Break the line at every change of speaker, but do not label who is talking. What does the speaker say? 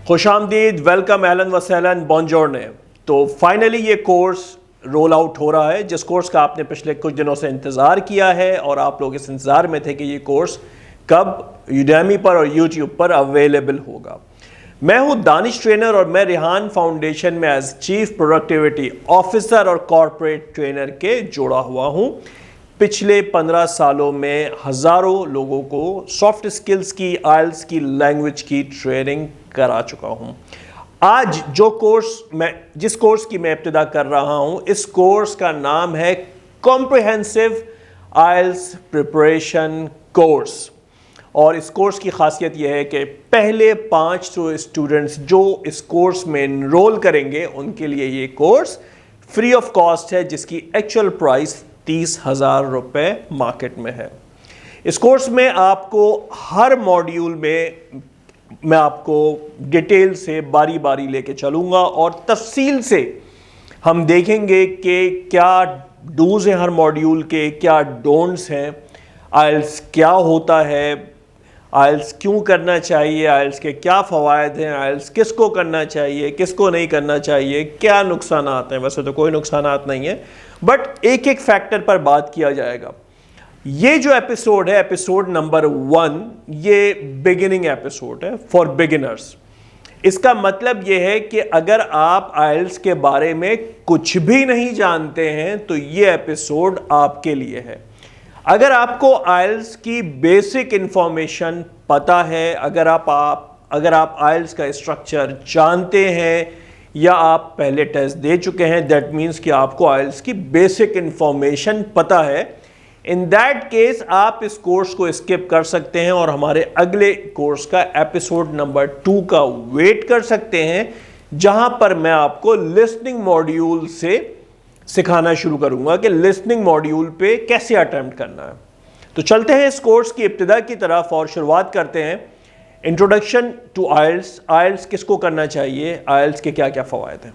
خوش آمدید، ویلکم، اہلاً و سہلاً، بونجورنے۔ تو فائنلی یہ کورس رول آؤٹ ہو رہا ہے، جس کورس کا آپ نے پچھلے کچھ دنوں سے انتظار کیا ہے اور آپ لوگ اس انتظار میں تھے کہ یہ کورس کب یوڈیمی پر اور یوٹیوب پر اویلیبل ہوگا۔ میں ہوں دانش ٹرینر اور میں ریحان فاؤنڈیشن میں ایز چیف پروڈکٹیوٹی آفیسر اور کارپوریٹ ٹرینر کے جوڑا ہوا ہوں۔ پچھلے 15 سالوں میں ہزاروں لوگوں کو سافٹ اسکلز کی، آئلس کی، لینگویج کی ٹریننگ کرا چکا ہوں۔ آج جس کورس کی میں ابتدا کر رہا ہوں، اس کورس کا نام ہے کمپریہنسو آئلس پریپریشن کورس، اور اس کورس کی خاصیت یہ ہے کہ پہلے 500 اسٹوڈنٹس جو اس کورس میں انرول کریں گے ان کے لیے یہ کورس فری آف کاسٹ ہے، جس کی ایکچوئل پرائس 30,000 روپے مارکیٹ میں ہے۔ اس کورس میں آپ کو ہر ماڈیول میں آپ کو ڈیٹیل سے باری باری لے کے چلوں گا اور تفصیل سے ہم دیکھیں گے کہ کیا ڈوز ہیں ہر ماڈیول کے، کیا ڈونٹس ہیں، آئلس کیا ہوتا ہے، آئلس کیوں کرنا چاہیے، آئلس کے کیا فوائد ہیں، آئلس کس کو کرنا چاہیے، کس کو نہیں کرنا چاہیے، کیا نقصانات ہیں۔ ویسے تو کوئی نقصانات نہیں ہیں، بٹ ایک ایک فیکٹر پر بات کیا جائے گا۔ یہ جو ایپیسوڈ ہے، ایپیسوڈ نمبر 1، یہ بگننگ ایپیسوڈ ہے فار بگنرز۔ اس کا مطلب یہ ہے کہ اگر آپ آئلس کے بارے میں کچھ بھی نہیں جانتے ہیں تو یہ ایپیسوڈ آپ کے لیے ہے۔ اگر آپ کو آئلس کی بیسک انفارمیشن پتہ ہے، اگر آپ آئلس کا اسٹرکچر جانتے ہیں یا آپ پہلے ٹیسٹ دے چکے ہیں، دیٹ مینس کہ آپ کو آئلس کی بیسک انفارمیشن پتہ ہے، ان دیٹ کیس آپ اس کورس کو اسکپ کر سکتے ہیں اور ہمارے اگلے کورس کا ایپیسوڈ نمبر 2 کا ویٹ کر سکتے ہیں، جہاں پر میں آپ کو لسننگ ماڈیول سے سکھانا شروع کروں گا کہ لسننگ ماڈیول پہ کیسے اٹیمپٹ کرنا ہے۔ تو چلتے ہیں اس کورس کی ابتدا کی طرف اور شروعات کرتے ہیں۔ انٹروڈکشن ٹو آئلس، آئلس کس کو کرنا چاہیے، آئلس کے کیا کیا فوائد ہیں۔